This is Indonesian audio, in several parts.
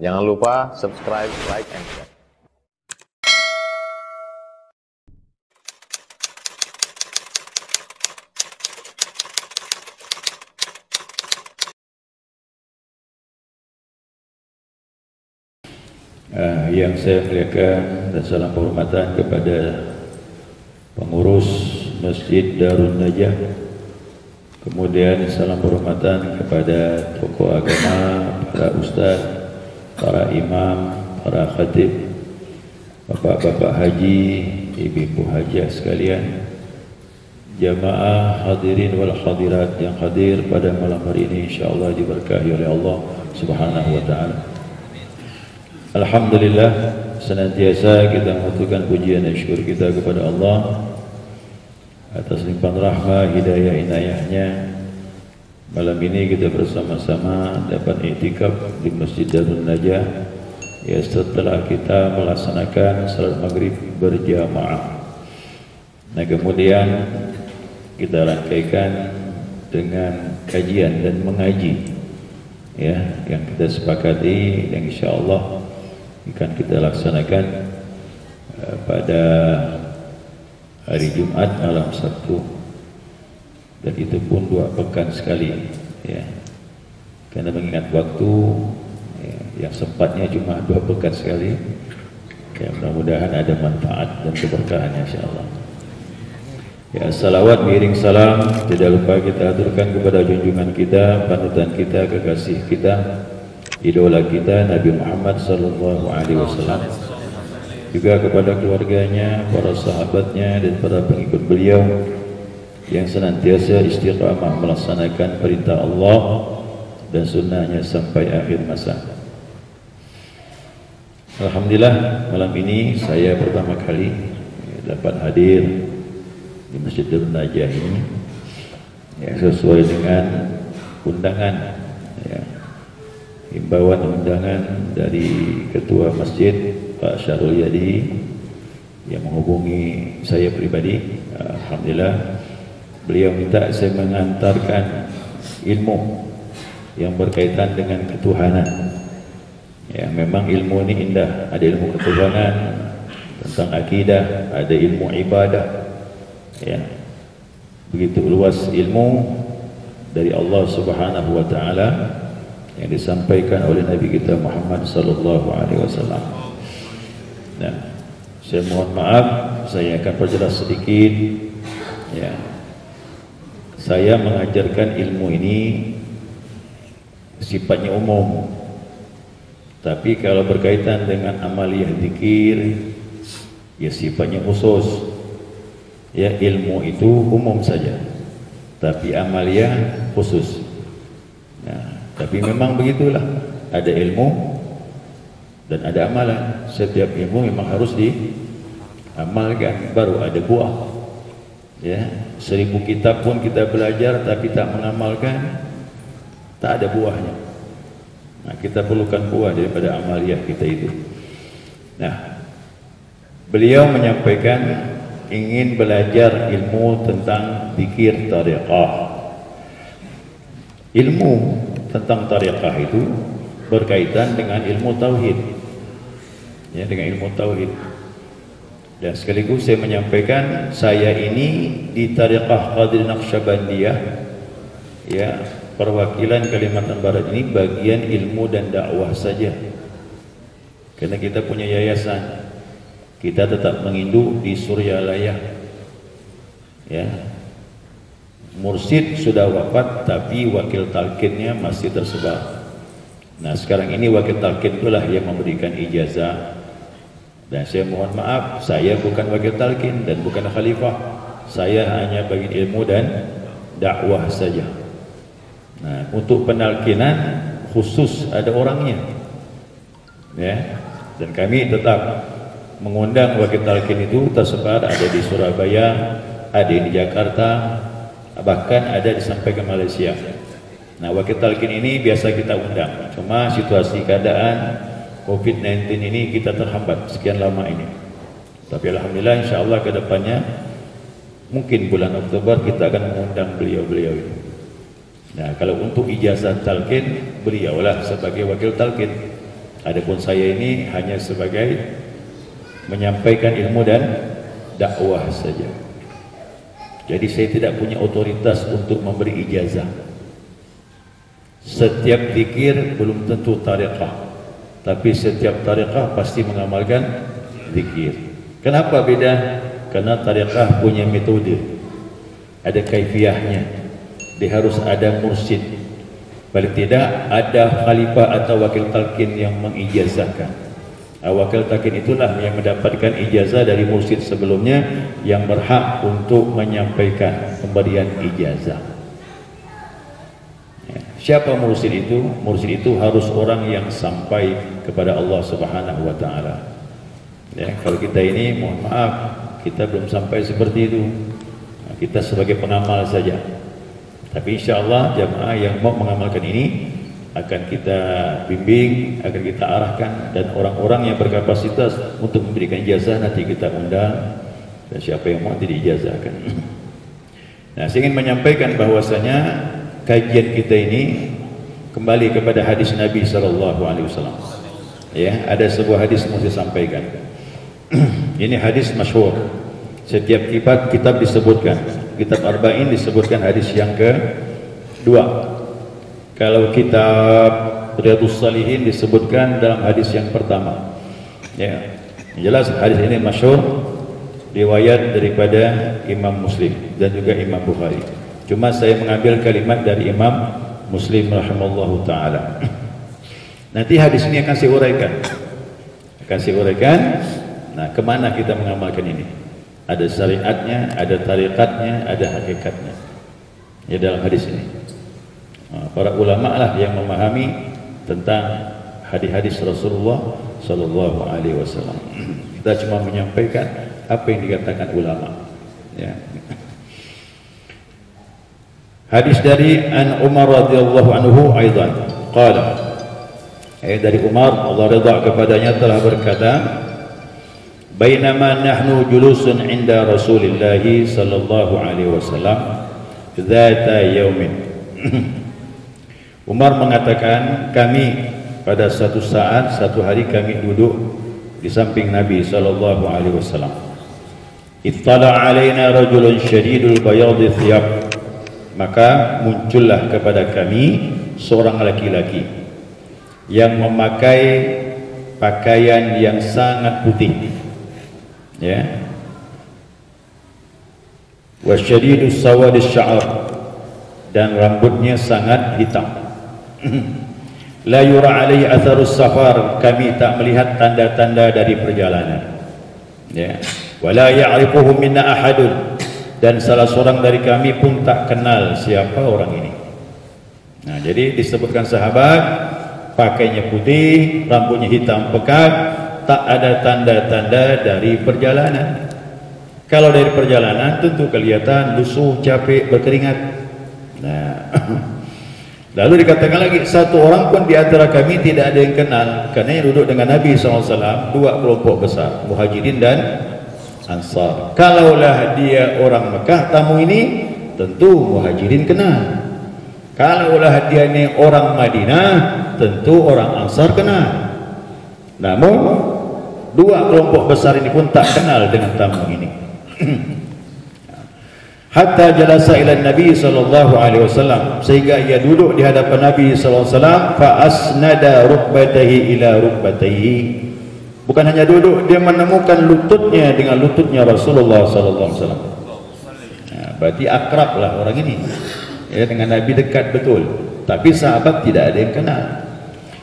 Jangan lupa subscribe, like, and share. Yang saya muliakan dan salam penghormatan kepada pengurus Masjid Darun Najah, kemudian salam penghormatan kepada tokoh agama, para ustaz, para imam, para khatib, bapak-bapak haji, ibu-ibu hajah sekalian, jamaah hadirin wal hadirat yang hadir pada malam hari ini, insyaallah diberkahi oleh Allah Subhanahu wa taala. Alhamdulillah, senantiasa kita mengaturkan pujian dan syukur kita kepada Allah atas limpahan rahmah, hidayah, inayahnya. Malam ini kita bersama-sama dapat i'tikaf di Masjid Darun Najah, ya, setelah kita melaksanakan salat maghrib berjamaah. Nah, kemudian kita rangkaikan dengan kajian dan mengaji, ya, yang kita sepakati dan insyaallah akan kita laksanakan pada hari Jumat malam Sabtu, dan itu pun 2 pekan sekali, ya, karena mengingat waktu, ya, yang sempatnya cuma 2 pekan sekali, ya, mudah-mudahan ada manfaat dan keberkahannya insyaallah. Ya, salawat miring salam tidak lupa kita aturkan kepada junjungan kita, panutan kita, kekasih kita, idola kita Nabi Muhammad sallallahu alaihi wasallam, juga kepada keluarganya, para sahabatnya dan para pengikut beliau yang senantiasa istiqamah melaksanakan perintah Allah dan sunnahnya sampai akhir masa. Alhamdulillah, malam ini saya pertama kali dapat hadir di Masjid Darun Najah ini, ya, sesuai dengan undangan, ya, himbauan undangan dari Ketua Masjid Pak Syarul Yadi yang menghubungi saya pribadi. Alhamdulillah, beliau minta saya mengantarkan ilmu yang berkaitan dengan ketuhanan. Ya, memang ilmu ini indah, ada ilmu ketuhanan tentang akidah, ada ilmu ibadah, ya, begitu luas ilmu dari Allah Subhanahu wa taala yang disampaikan oleh Nabi kita Muhammad sallallahu alaihi wasallam. Nah, saya mohon maaf, saya akan perjelas sedikit, ya. Saya mengajarkan ilmu ini sifatnya umum, tapi kalau berkaitan dengan amaliyah zikir, ya, sifatnya khusus. Ya, ilmu itu umum saja, tapi amaliyah khusus. Nah, tapi memang begitulah, ada ilmu dan ada amalan. Setiap ilmu memang harus diamalkan, baru ada buah. Ya, 1000 kitab pun kita belajar tapi tak mengamalkan, tak ada buahnya. Nah, kita perlukan buah daripada amaliyah kita itu. Nah, beliau menyampaikan ingin belajar ilmu tentang zikir tariqah. Ilmu tentang tariqah itu berkaitan dengan ilmu tauhid, ya, dengan ilmu tauhid. Dan sekaligus saya menyampaikan, saya ini di tariqah Qadir Naqsyabandiyah, ya, perwakilan Kalimantan Barat ini bagian ilmu dan dakwah saja. Karena kita punya yayasan, kita tetap menginduk di Suryalaya, ya. Mursyid sudah wafat tapi wakil talqinnya masih tersebar. Nah, sekarang ini wakil talqin itulah yang memberikan ijazah. Dan saya mohon maaf, saya bukan wakil talqin dan bukan khalifah. Saya hanya bagi ilmu dan dakwah saja. Nah, untuk penalkinan khusus ada orangnya, ya. Dan kami tetap mengundang wakil talqin itu tersebar, ada di Surabaya, ada di Jakarta, bahkan ada sampai ke Malaysia. Nah, wakil talqin ini biasa kita undang, cuma situasi keadaan COVID-19 ini kita terhambat sekian lama ini. Tapi alhamdulillah, insyaallah ke depannya mungkin bulan Oktober kita akan mengundang beliau-beliau itu. Nah, kalau untuk ijazah talqin, beliaulah sebagai wakil talqin. Adapun saya ini hanya sebagai menyampaikan ilmu dan dakwah saja. Jadi saya tidak punya otoritas untuk memberi ijazah. Setiap zikir belum tentu tariqah, tapi setiap tariqah pasti mengamalkan zikir. Kenapa beda? Karena tariqah punya metode, ada kaifiyahnya. Dia harus ada mursyid, paling tidak ada khalifah atau wakil talqin yang mengijazahkan. Wakil talqin itulah yang mendapatkan ijazah dari mursyid sebelumnya yang berhak untuk menyampaikan pemberian ijazah. Siapa mursyid itu? Mursyid itu harus orang yang sampai kepada Allah Subhanahu wa taala. Ya, kalau kita ini mohon maaf, kita belum sampai seperti itu. Kita sebagai pengamal saja. Tapi insyaallah jamaah yang mau mengamalkan ini akan kita bimbing, akan kita arahkan, dan orang-orang yang berkapasitas untuk memberikan ijazah nanti kita undang, dan siapa yang mau diijazahkan. Nah, saya ingin menyampaikan bahwasanya kajian kita ini kembali kepada hadis Nabi SAW. Ya, ada sebuah hadis yang saya sampaikan. Ini hadis masyhur. Setiap kitab disebutkan. Kitab Arba'in disebutkan hadis yang kedua. Kalau kitab Riyadhus Shalihin disebutkan dalam hadis yang pertama. Ya, jelas hadis ini masyhur, riwayat daripada Imam Muslim dan juga Imam Bukhari. Cuma saya mengambil kalimat dari Imam Muslim rahimallahu taala. Nanti hadis ini akan saya uraikan. Nah, kemana kita mengamalkan ini? Ada syariatnya, ada tariqatnya, ada hakikatnya. Ya, dalam hadis ini. Para ulama lah yang memahami tentang hadis-hadis Rasulullah Sallallahu Alaihi Wasallam. Kita cuma menyampaikan apa yang dikatakan ulama. Ya. Hadis dari An Umar radhiyallahu anhu aidan qala, dari Umar Allah ridha kepadanya telah berkata, bainama nahnu julusun inda Rasulillah sallallahu alaihi wasallam dzata yaumin. Umar mengatakan, kami pada satu saat, satu hari kami duduk di samping Nabi sallallahu alaihi wasallam. Ittala alaina rajulun syadidul bayadhi thiyab. Maka muncullah kepada kami seorang laki-laki yang memakai pakaian yang sangat putih. Ya. Wa syadidus sawadis sya'ar, dan rambutnya sangat hitam. La yura alaihi atharus safar, kami tak melihat tanda-tanda dari perjalanan. Ya. Wala ya'rifuhu minna ahadun, dan salah seorang dari kami pun tak kenal siapa orang ini. Nah, jadi disebutkan sahabat pakainya putih, rambutnya hitam pekat, tak ada tanda-tanda dari perjalanan. Kalau dari perjalanan tentu kelihatan lusuh, capek, berkeringat. Nah, lalu dikatakan lagi, satu orang pun di antara kami tidak ada yang kenal, karena yang duduk dengan Nabi SAW dua kelompok besar, Muhajirin dan Ansar. Kalaulah dia orang Mekah, tamu ini tentu Muhajirin kenal. Kalaulah dia ini orang Madinah, tentu orang Ansar kenal. Namun dua kelompok besar ini pun tak kenal dengan tamu ini. Hatta jalasa ila Nabi sallallahu alaihi wasallam, sehingga ia duduk di hadapan Nabi sallallahu alaihi wasallam, fa asnada rukbatayhi ila rukbatayhi. Bukan hanya duduk, dia menemukan lututnya dengan lututnya Rasulullah sallallahu alaihi wasallam. Nah, berarti akrab lah orang ini. Ya, dengan Nabi dekat betul. Tapi sahabat tidak ada yang kenal.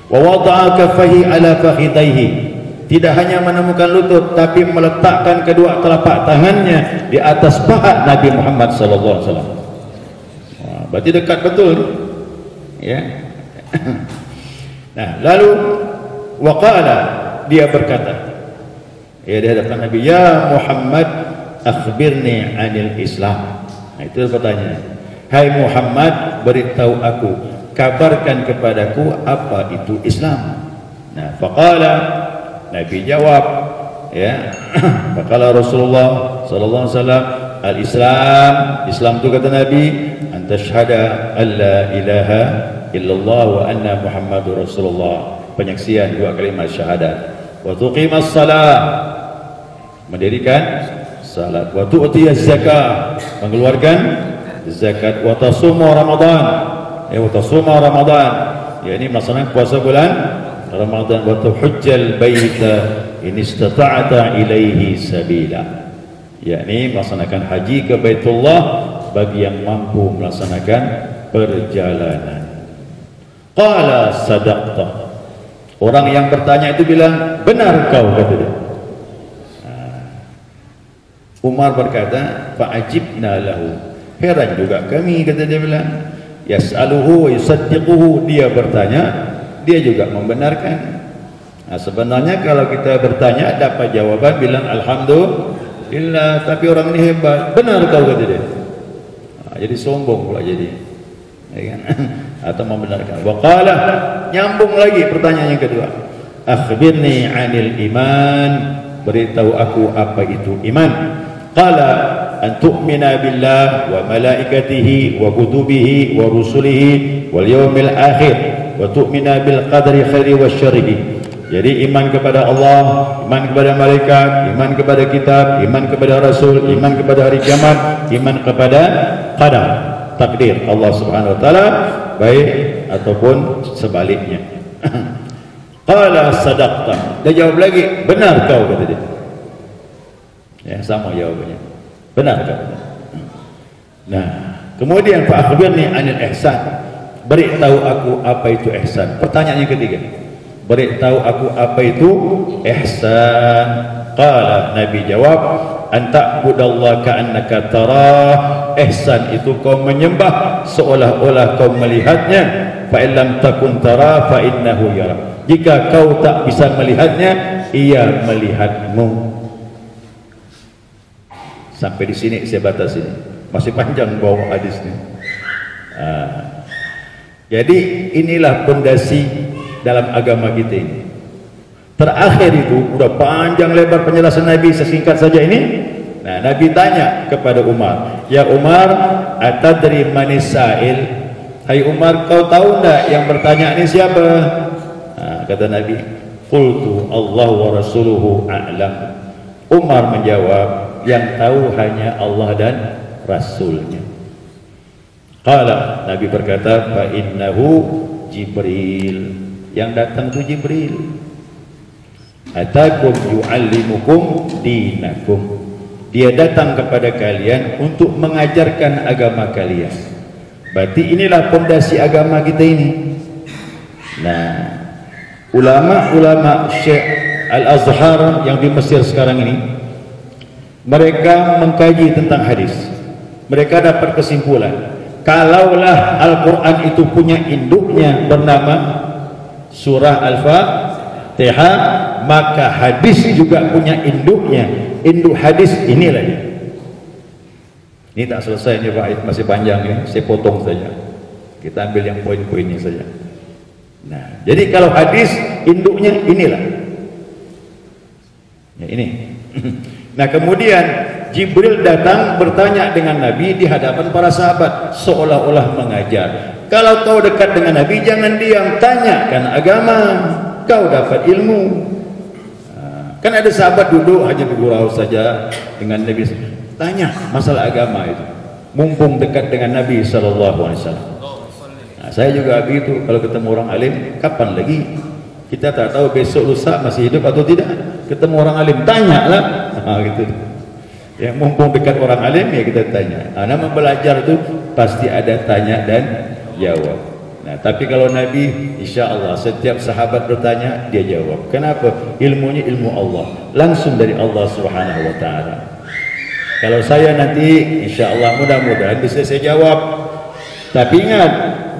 Wa wada'a kaffaihi ala fakhidaihi. Tidak hanya menemukan lutut, tapi meletakkan kedua telapak tangannya di atas paha Nabi Muhammad sallallahu alaihi wasallam. Berarti dekat betul. Ya. Nah, lalu waqala, dia berkata, ya, di hadapan Nabi, ya Muhammad akhbirni anil Islam. Nah, itu pertanyaan. Hai Muhammad, beritahu aku, kabarkan kepadaku apa itu Islam. Nah, faqala, Nabi jawab, ya. Faqala Rasulullah sallallahu alaihi wasallam, al-Islam, Islam itu kata Nabi, anta syahada alla ilaha illallah wa anna Muhammadur Rasulullah. penyaksian dua kalimat syahadat. Wa tuqimas salat, mendirikan salat. Wa tu'tiyaz zakah, mengeluarkan zakat. Wa tasumu Ramadan, wa tasumu Ramadan, yakni melaksanakan puasa bulan Ramadan. Wa tuhajjal baita in istata'ta ilaihi sabila, yakni melaksanakan haji ke Baitullah bagi yang mampu melaksanakan perjalanan. Qala sadaqta, orang yang bertanya itu bilang, benar kau, kata dia. Umar berkata, fa'ajibna lahu, heran juga kami, kata dia bilang. Yas'aluhu wa yusaddiquhu, dia bertanya, dia juga membenarkan. Nah, sebenarnya kalau kita bertanya dapat jawaban bilang alhamdulillah, tapi orang ini hebat, benar kau, kata dia. Nah, jadi sombong pula jadi, ya kan? Atau membenarkan. Waqala, nyambung lagi pertanyaan yang kedua, akhbirni 'anil iman, beritahu aku apa itu iman. Qala an tu'mina billah wa malaikatihi wa kutubihi wa rusulihi wal yawmil akhir wa tu'mina bil qadari khairi wa syarrihi. Jadi iman kepada Allah, iman kepada malaikat, iman kepada kitab, iman kepada rasul, iman kepada hari kiamat, iman kepada qadar, takdir Allah Subhanahu wa taala, baik ataupun sebaliknya. Qala sadaqta, dia jawab lagi, benar kau, kata dia. Ya, sama jawabannya, benar kau. Nah, kemudian fa akhbirni 'anil ihsan, beritahu aku apa itu ihsan. Pertanyaan yang ketiga, beritahu aku apa itu ihsan. Qala, Nabi jawab, anta'budallaha ka'annaka tarah, ihsan itu kau menyembah seolah-olah kau melihatnya. Fa illam takun tara fa innahu yara, jika kau tak bisa melihatnya, ia melihatmu. Sampai di sini saya batas ini, masih panjang bawa hadisnya. Jadi inilah pondasi dalam agama kita ini. Terakhir itu udah panjang lebar penjelasan Nabi, sesingkat saja ini. Nah, Nabi tanya kepada Umar, ya Umar, atadri manis sa'il, hai Umar, kau tahu enggak yang bertanya ini siapa? Nah, kata Nabi, qultu Allah wa rasuluhu a'lam. Umar menjawab, yang tahu hanya Allah dan Rasulnya. Qala, Nabi berkata, fa innahu Jibril, yang datang itu Jibril. Atakum yu'allimukum dinakum, dia datang kepada kalian untuk mengajarkan agama kalian. Berarti inilah pondasi agama kita ini. Nah, ulama-ulama Syekh Al-Azhar yang di Mesir sekarang ini, mereka mengkaji tentang hadis. Mereka dapat kesimpulan, kalaulah Al-Quran itu punya induknya bernama surah Al-Fatihah, maka hadis juga punya induknya. Induk hadis inilah dia. Ini tak selesai ini Pak, masih panjang ya, saya potong saja. Kita ambil yang poin-poinnya saja. Nah, jadi kalau hadis induknya inilah. Ya, ini. Nah, kemudian Jibril datang bertanya dengan Nabi di hadapan para sahabat, seolah-olah mengajar. Kalau kau dekat dengan Nabi, jangan diam, tanyakan agama, kau dapat ilmu. Kan ada sahabat duduk hanya bergurau saja dengan Nabi, tanya masalah agama itu, mumpung dekat dengan Nabi SAW. Nah, saya juga begitu, kalau ketemu orang alim, kapan lagi? Kita tak tahu besok lusa masih hidup atau tidak. Ketemu orang alim, tanyalah. Gitu. Ya, mumpung dekat orang alim, ya kita tanya. Nama belajar itu pasti ada tanya dan jawab. Nah, tapi kalau Nabi, insya Allah setiap sahabat bertanya, dia jawab. Kenapa? Ilmunya ilmu Allah, langsung dari Allah Subhanahu wa Ta'ala. Kalau saya nanti, insya Allah mudah-mudahan bisa saya jawab. Tapi ingat,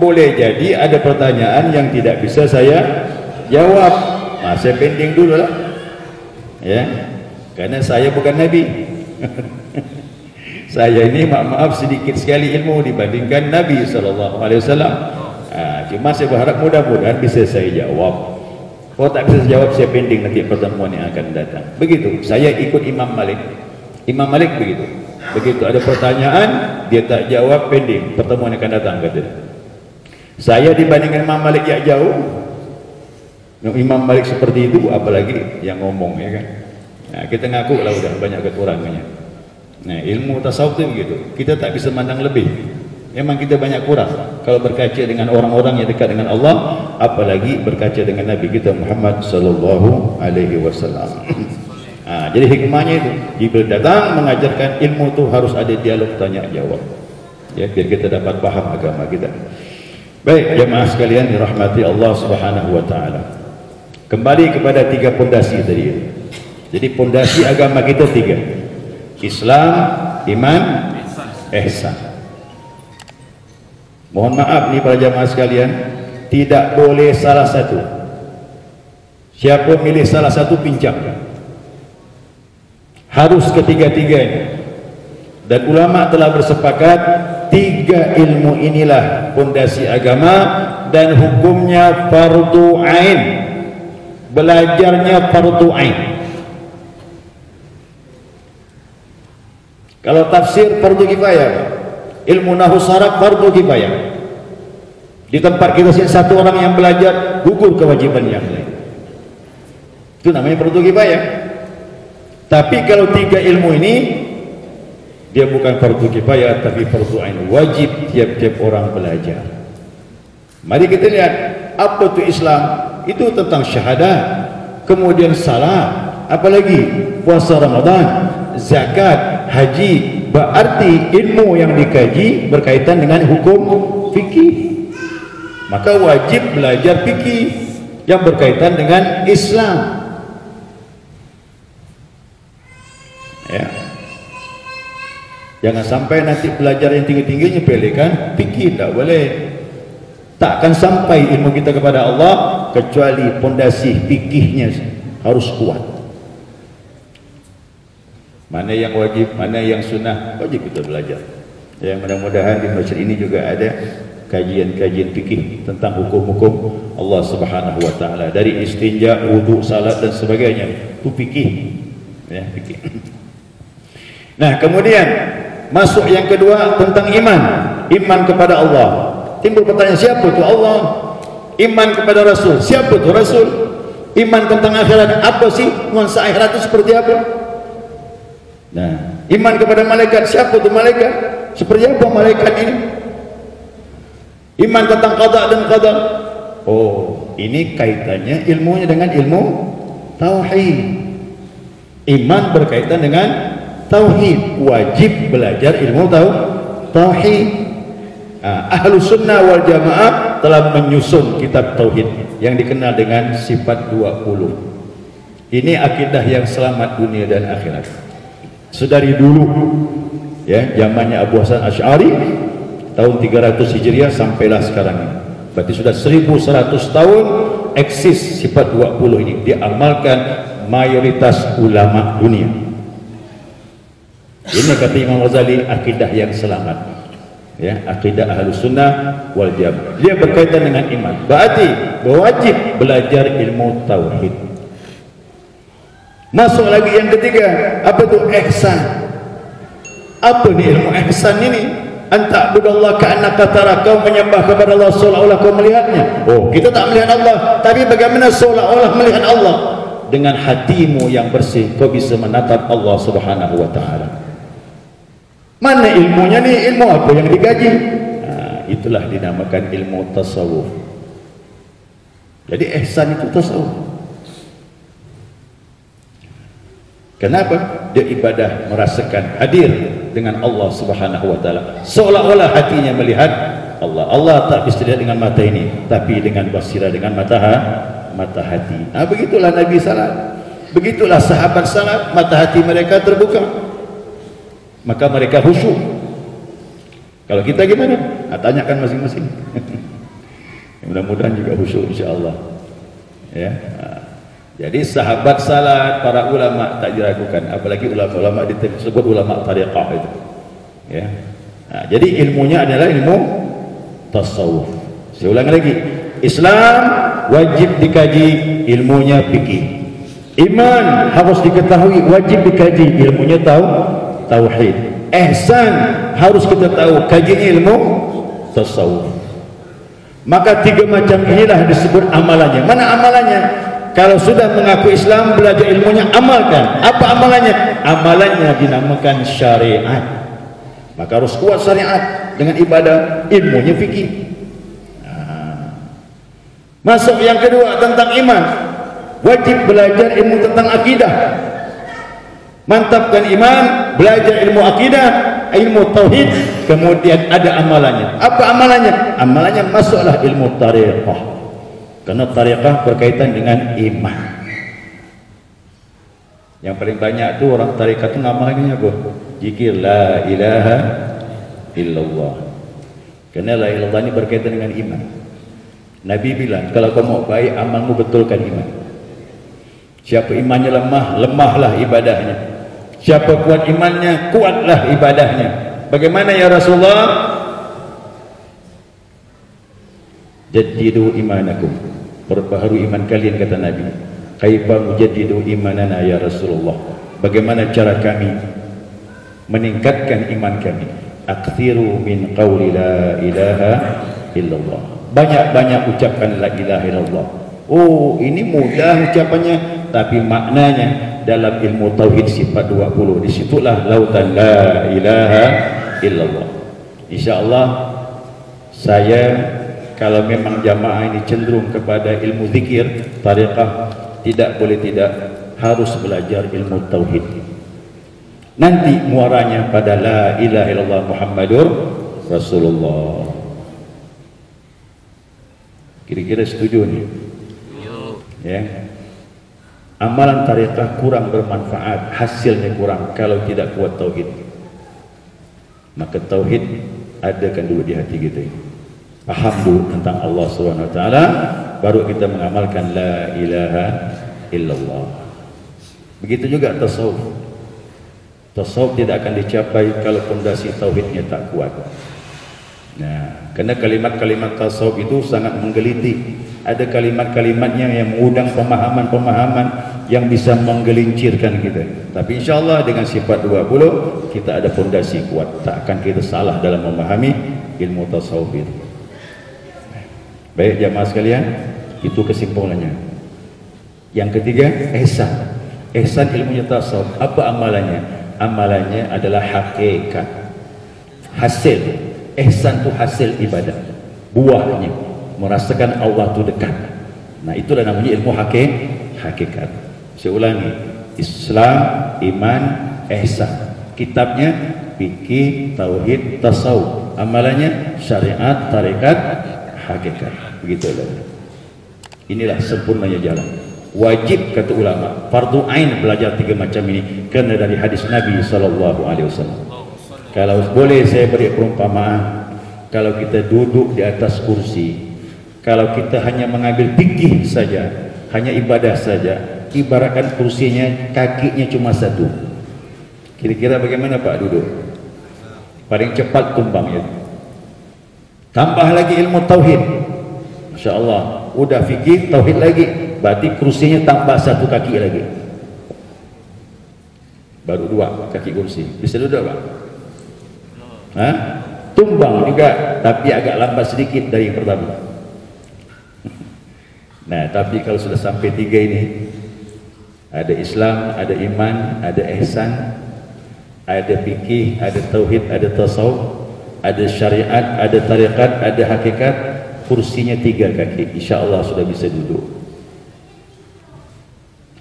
boleh jadi ada pertanyaan yang tidak bisa saya jawab. Nah, saya pending dulu lah, ya, karena saya bukan Nabi. Saya ini maaf sedikit sekali ilmu dibandingkan Nabi SAW. Cuma saya berharap mudah-mudahan bisa saya jawab. Kalau tak bisa jawab, saya pending nanti pertemuan yang akan datang. Begitu. Saya ikut Imam Malik. Imam Malik begitu. Begitu ada pertanyaan, dia tak jawab, pending, pertemuan yang akan datang, kata. Saya dibandingkan Imam Malik yang jauh. Imam Malik seperti itu, apalagi yang ngomong, ya kan. Nah, kita ngaku lah udah banyak kekurangannya. Nah, ilmu tasawuf itu begitu, kita tak bisa mandang lebih. Memang kita banyak kurang kalau berkaca dengan orang-orang yang dekat dengan Allah, apalagi berkaca dengan Nabi kita Muhammad sallallahu alaihi wasallam. Jadi hikmahnya itu, Jibril datang mengajarkan ilmu itu harus ada dialog tanya jawab, ya, biar kita dapat paham agama kita. Baik, jemaah sekalian dirahmati Allah Subhanahu wa taala. Kembali kepada 3 pondasi tadi. Jadi pondasi agama kita 3. Islam, iman, ihsan. Mohon maaf nih para jemaah sekalian, tidak boleh salah satu. Siapa milih salah satu pincang. Harus ketiga-tiganya. Dan ulama telah bersepakat 3 ilmu inilah pondasi agama dan hukumnya fardu ain. Belajarnya fardu ain. Kalau tafsir fardu kifayah, ilmu nahwu saraf fardu kifayah. Di tempat kita satu orang yang belajar, gugur kewajiban yang lain. Itu namanya fardu kifayah. Tapi kalau 3 ilmu ini, dia bukan fardu kifayah tapi fardu ain, wajib tiap-tiap orang belajar. Mari kita lihat apa itu Islam. Itu tentang syahadat, kemudian salat, apalagi puasa Ramadan, zakat, haji. Berarti ilmu yang dikaji berkaitan dengan hukum fikih. Maka wajib belajar fikih yang berkaitan dengan Islam, ya. Jangan sampai nanti belajar yang tinggi-tingginya pelekan fikih, tak boleh. Tak akan sampai ilmu kita kepada Allah kecuali pondasi fikihnya harus kuat. Mana yang wajib, mana yang sunnah, wajib kita belajar. Ya, mudah-mudahan di masjid ini juga ada kajian-kajian fikih tentang hukum-hukum Allah Subhanahu wa taala, dari istinja, wudu, salat dan sebagainya. Itu fikih. Ya, fikih. Nah, kemudian masuk yang kedua tentang iman. Iman kepada Allah. Timbul pertanyaan, siapa itu Allah? Iman kepada Rasul, siapa itu Rasul? Iman tentang akhirat, apa sih nuansa akhirat itu seperti apa? Nah, iman kepada malaikat, siapa itu malaikat? Seperti apa malaikat ini? Iman tentang qada dan qadar. Oh, ini kaitannya ilmunya dengan ilmu tauhid. Iman berkaitan dengan tauhid, wajib belajar ilmu tauhid. Ahlus sunnah wal jamaah telah menyusun kitab tauhid yang dikenal dengan sifat 20. Ini akidah yang selamat dunia dan akhirat. Sedari dulu, ya, zamannya Abu Hasan Asy'ari tahun 300 Hijriah sampailah sekarang ini. Berarti sudah 1100 tahun eksis sifat 20 ini diamalkan mayoritas ulama dunia. Ini kata Imam Ghazali akidah yang selamat. Ya, akidah Ahlus Sunnah wal Jamaah. Dia berkaitan dengan iman. Berarti wajib belajar ilmu tauhid. Masuk lagi yang ketiga, apa itu ihsan? Apa nih ilmu ihsan ini? Anta budallah ka'annaka tara, kau menyembah kepada Allah seolah-olah kau melihatnya. Oh, kita tak melihat Allah, tapi bagaimana seolah-olah melihat Allah? Dengan hatimu yang bersih kau bisa menatap Allah Subhanahu wa taala. Mana ilmunya nih? Ilmu apa yang dikaji? Nah, itulah dinamakan ilmu tasawuf. Jadi ihsan itu tasawuf. Kenapa? Dia ibadah merasakan hadir dengan Allah Subhanahu wa taala. Seolah-olah hatinya melihat Allah. Allah tak bisa dilihat dengan mata ini, tapi dengan basirah, dengan mata hati. Nah, begitulah Nabi salat. Begitulah sahabat salat, mata hati mereka terbuka. Maka mereka khusyuk. Kalau kita gimana? Nah, tanyakan masing-masing. Mudah-mudahan juga khusyuk insya-Allah. Ya. Nah, jadi sahabat salat, para ulama tak diragukan, apalagi ulama-ulama disebut ulama tariqah itu. Ya. Nah, jadi ilmunya adalah ilmu tasawuf. Saya ulang lagi. Islam wajib dikaji, ilmunya fikih. Iman harus diketahui, wajib dikaji, ilmunya tauhid. Ihsan harus kita tahu, kajian ilmu tasawuf. Maka 3 macam inilah disebut amalannya. Mana amalannya? Kalau sudah mengaku Islam, belajar ilmunya, amalkan. Apa amalannya? Amalannya dinamakan syariat. Maka harus kuat syariat dengan ibadah, ilmunya fikih. Masuk yang kedua tentang iman. Wajib belajar ilmu tentang akidah. Mantapkan iman, belajar ilmu akidah, ilmu tauhid, kemudian ada amalannya. Apa amalannya? Amalannya masuklah ilmu tariqah. Karena tariqah berkaitan dengan iman. Yang paling banyak tu orang tariqah tu ngamalnya apa? Zikir la ilaha illallah. Karena la ilaha illallah ini berkaitan dengan iman. Nabi bilang, kalau kau mau baik, amalmu betulkan iman. Siapa imannya lemah, lemahlah ibadahnya. Siapa kuat imannya, kuatlah ibadahnya. Bagaimana ya Rasulullah? Jaddidu imanakum, perbaharui iman kalian, kata Nabi. Kaifa mujaddidu imanana ya Rasulullah? Bagaimana cara kami meningkatkan iman kami? Aktsiru min qawli la ilaha illallah. Banyak-banyak ucapkan la ilaha illallah. Oh, ini mudah ucapannya, tapi maknanya dalam ilmu tauhid sifat 20, disitulah lautan la ilaha illallah. InsyaAllah saya, kalau memang jamaah ini cenderung kepada ilmu zikir, tariqah, tidak boleh tidak harus belajar ilmu tauhid. Nanti muaranya pada la ilaha illallah Muhammadur Rasulullah. Kira-kira setuju nih? Ya. Amalan tariqah kurang bermanfaat, hasilnya kurang kalau tidak kuat tauhid. Maka tauhid adakan dulu di hati kita. Paham dulu tentang Allah Subhanahu wa taala, baru kita mengamalkan la ilaha illallah. Begitu juga tasawuf. Tasawuf tidak akan dicapai kalau fondasi tauhidnya tak kuat. Nah, karena kalimat-kalimat tasawuf itu sangat menggeliti. Ada kalimat-kalimatnya yang mengundang pemahaman-pemahaman yang bisa menggelincirkan kita. Tapi insyaAllah dengan sifat 20 kita ada fondasi kuat. Tak akan kita salah dalam memahami ilmu tasawuf itu. Baik jamaah sekalian, itu kesimpulannya. Yang ketiga, ihsan. Ihsan ilmunya tasawuf. Apa amalannya? Amalannya adalah hakikat, hasil. Ihsan itu hasil ibadah, buahnya merasakan Allah itu dekat. Nah, itulah namanya ilmu hakikat. Saya ulangi, Islam, iman, ihsan. Kitabnya fikih, tauhid, tasawuf. Amalannya syariat, tarekat, hakikat. Begitulah. Inilah sempurnanya jalan. Wajib kata ulama, fardu ain belajar 3 macam ini kerana dari hadis Nabi SAW. Kalau boleh saya beri perumpamaan, kalau kita duduk di atas kursi, kalau kita hanya mengambil fikih saja, hanya ibadah saja, ibaratkan kursinya kakinya cuma 1. Kira-kira bagaimana Pak duduk? Paling cepat tumbangnya. Tambah lagi ilmu tauhid, Masya Allah, udah fikih tauhid lagi, berarti kursinya tambah 1 kaki lagi, baru 2 kaki kursi. Bisa duduk Pak? Tumbang juga, tapi agak lambat sedikit dari yang pertama. Nah, tapi kalau sudah sampai 3 ini, ada Islam, ada iman, ada ihsan, ada fikih, ada tauhid, ada tasawuf, ada syariat, ada tariqat, ada hakikat, kursinya 3 kaki, insyaAllah sudah bisa duduk.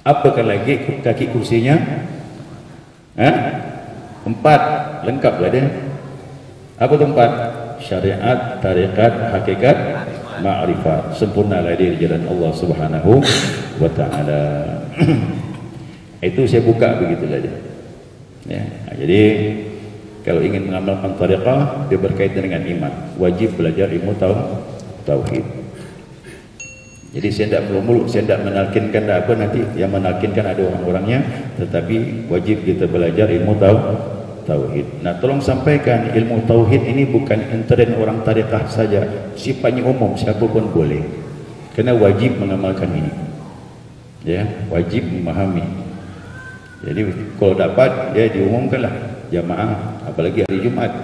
Apakah lagi kaki kursinya? 4, lengkaplah dia. Apa tu 4? Syariat, tariqat, hakikat, ma'rifat. Sempurnalah dia di jalan Allah Subhanahu wa taala. Itu saya buka begitulah dia. Ya, jadi kalau ingin mengamalkan tariqah, dia berkaitan dengan iman. Wajib belajar ilmu tauhid. Jadi saya tidak mulu-mulu, saya tidak menalkinkan apa nanti, yang menalkinkan ada orang-orangnya, tetapi wajib kita belajar ilmu tauhid. Nah, tolong sampaikan ilmu tauhid ini bukan intern orang tariqah saja, sifatnya umum, siapa pun boleh. Kena wajib mengamalkan ini. Ya, wajib memahami. Jadi kalau dapat ya diumumkanlah jamaah, apalagi hari Jumat.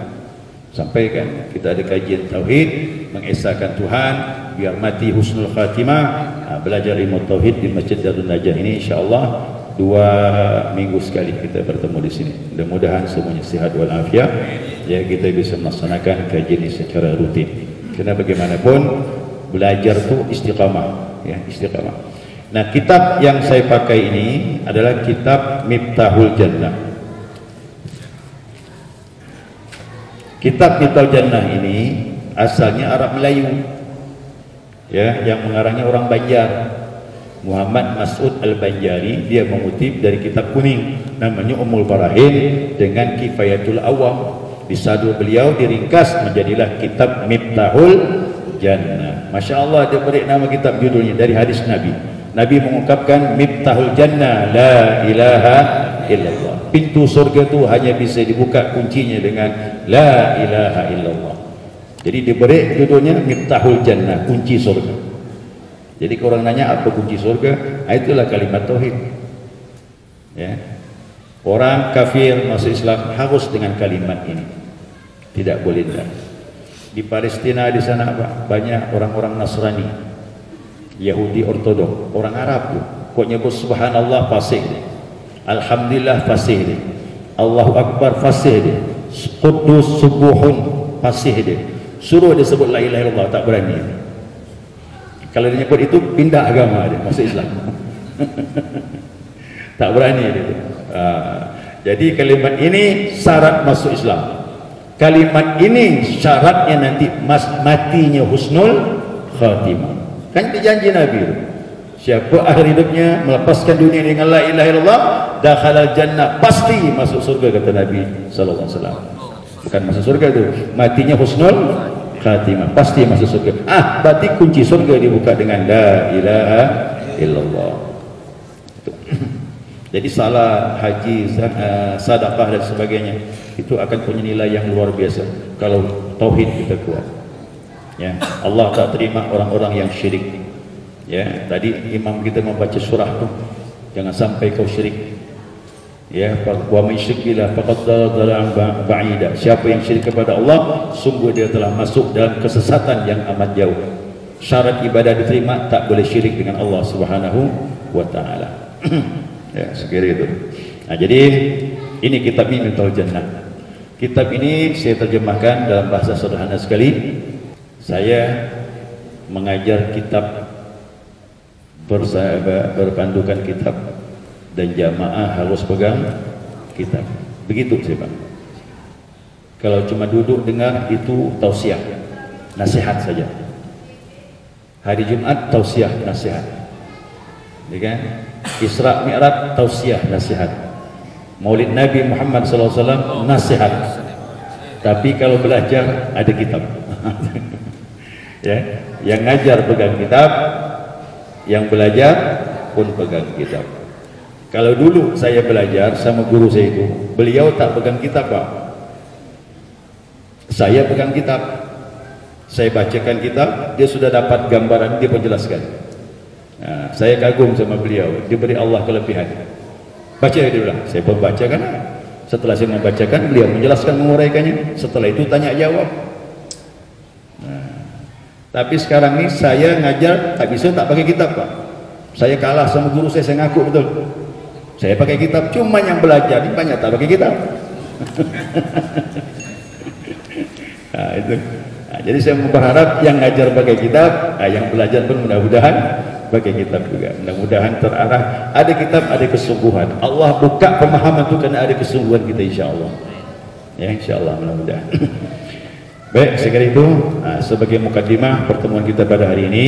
sampaikan. Kita ada kajian tauhid, mengesahkan Tuhan biar mati husnul khatimah. Belajar ilmu tauhid di Masjid Darun Najah ini insyaallah 2 minggu sekali kita bertemu di sini. Mudah-mudahan semuanya sihat walafiat, ya kita bisa melaksanakan kajian ini secara rutin. Karena bagaimanapun belajar itu istiqamah, ya istiqamah. Nah, kitab yang saya pakai ini adalah kitab Miftahul Jannah. Kitab Miftahul Jannah ini asalnya Arab Melayu, ya, yang mengarangnya orang Banjar, Muhammad Mas'ud Al-Banjari. Dia mengutip dari kitab kuning namanya Ummul Barahin dengan Kifayatul Awam. Disadu beliau diringkas menjadilah kitab Miftahul Jannah. Masya Allah, dia beri nama kitab judulnya dari hadis Nabi. Nabi mengungkapkan Miftahul Jannah la ilaha illallah. Pintu surga itu hanya bisa dibuka kuncinya dengan la ilaha illallah. Jadi diberi judulnya Miftahul Jannah, kunci surga. Jadi kalau orang nanya apa kunci surga, itulah kalimat tauhid. Ya. Orang kafir masuk Islam harus dengan kalimat ini. Tidak boleh tidak. Di Palestina di sana banyak orang-orang Nasrani, Yahudi ortodok, orang Arab tu. Kok nyebut subhanallah fasih dia. Alhamdulillah fasih dia. Allahu Akbar fasih dia. Qudus subuhun fasih dia. Suruh dia sebut la ilaha illallah tak berani. Kalau dia nyebut itu pindah agama dia, masuk Islam. Tak berani dia. Jadi kalimat ini syarat masuk Islam. Kalimat ini syaratnya nanti matinya husnul khatimah. Kan dijanji Nabi, siapa akhir hidupnya melepaskan dunia dengan la ilaha illallah, dakhala jannah, pasti masuk surga, kata Nabi sallallahu alaihi wasallam. Bukan masuk surga itu, matinya husnul khatimah, pasti masuk surga. Berarti kunci surga dibuka dengan la ilaha illallah. Jadi salat, haji, sedekah dan sebagainya itu akan punya nilai yang luar biasa kalau tauhid kita kuat. Ya, Allah tak terima orang-orang yang syirik. Ya, tadi imam kita membaca surah tu, jangan sampai kau syirik. Ya, wa may yusyrik billah faqad dhalla ba'ida. Siapa yang syirik kepada Allah, sungguh dia telah masuk dalam kesesatan yang amat jauh. Syarat ibadah diterima tak boleh syirik dengan Allah Subhanahu wa taala. Ya, sekira itu. Nah, jadi ini kitab ini Miftahul Jannah. Kitab ini saya terjemahkan dalam bahasa sederhana sekali. Saya mengajar kitab berpandukan kitab dan jamaah harus pegang kitab. Begitu sih Pak. Kalau cuma duduk dengar itu tausiah, nasihat saja. Hari Jumat tausiah, nasihat. Ya kan? Isra Mi'raj tausiah, nasihat. Maulid Nabi Muhammad SAW nasihat. Tapi kalau belajar ada kitab. Ya, yang ngajar pegang kitab, yang belajar pun pegang kitab. Kalau dulu saya belajar sama guru saya itu, beliau tak pegang kitab Pak, saya pegang kitab, saya bacakan kitab, dia sudah dapat gambaran, dia penjelaskan. Nah, saya kagum sama beliau, diberi Allah kelebihan. Baca dia bilang, saya pun bacakan. Setelah saya membacakan, beliau menjelaskan, menguraikannya. Setelah itu tanya jawab. Tapi sekarang ini saya ngajar tak bisa tak pakai kitab Pak. Saya kalah sama guru saya ngaku betul. Saya pakai kitab, cuma yang belajar ini banyak tak pakai kitab. Nah, itu. Nah, jadi saya berharap yang ngajar pakai kitab, yang belajar pun mudah-mudahan pakai kitab juga. Mudah-mudahan terarah, ada kitab, ada kesungguhan. Allah buka pemahaman itu karena ada kesungguhan kita insyaallah. Ya insyaallah mudah-mudahan. Baik, sekali itu sebagai mukadimah pertemuan kita pada hari ini.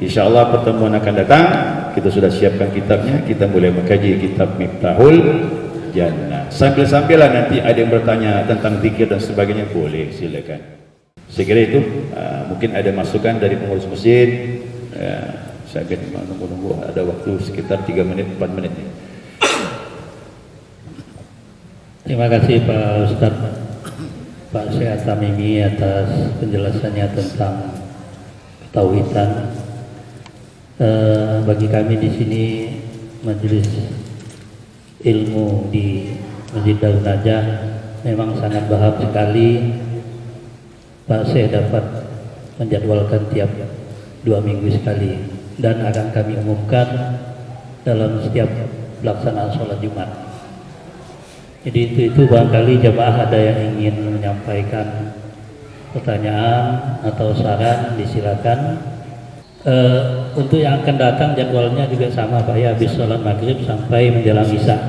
InsyaAllah pertemuan akan datang, kita sudah siapkan kitabnya, kita mulai mengkaji kitab Miftahul Jannah. Sambil-sambilan nanti ada yang bertanya tentang zikir dan sebagainya, boleh silakan. Saya kira itu mungkin ada masukan dari pengurus masjid. Saya akan menunggu ada waktu sekitar 3 menit 4 menit. Terima kasih Pak Ustaz Pak Syekh Tamimi atas penjelasannya tentang ketauhidan. Bagi kami di sini majelis ilmu di Masjid Darun Najah memang sangat berharap sekali Pak Syekh dapat menjadwalkan tiap 2 minggu sekali, dan akan kami umumkan dalam setiap pelaksanaan sholat Jumat. Jadi itu barangkali jamaah ada yang ingin menyampaikan pertanyaan atau saran, disilakan. Untuk yang akan datang jadwalnya juga sama Pak ya, habis sholat maghrib sampai menjelang isya.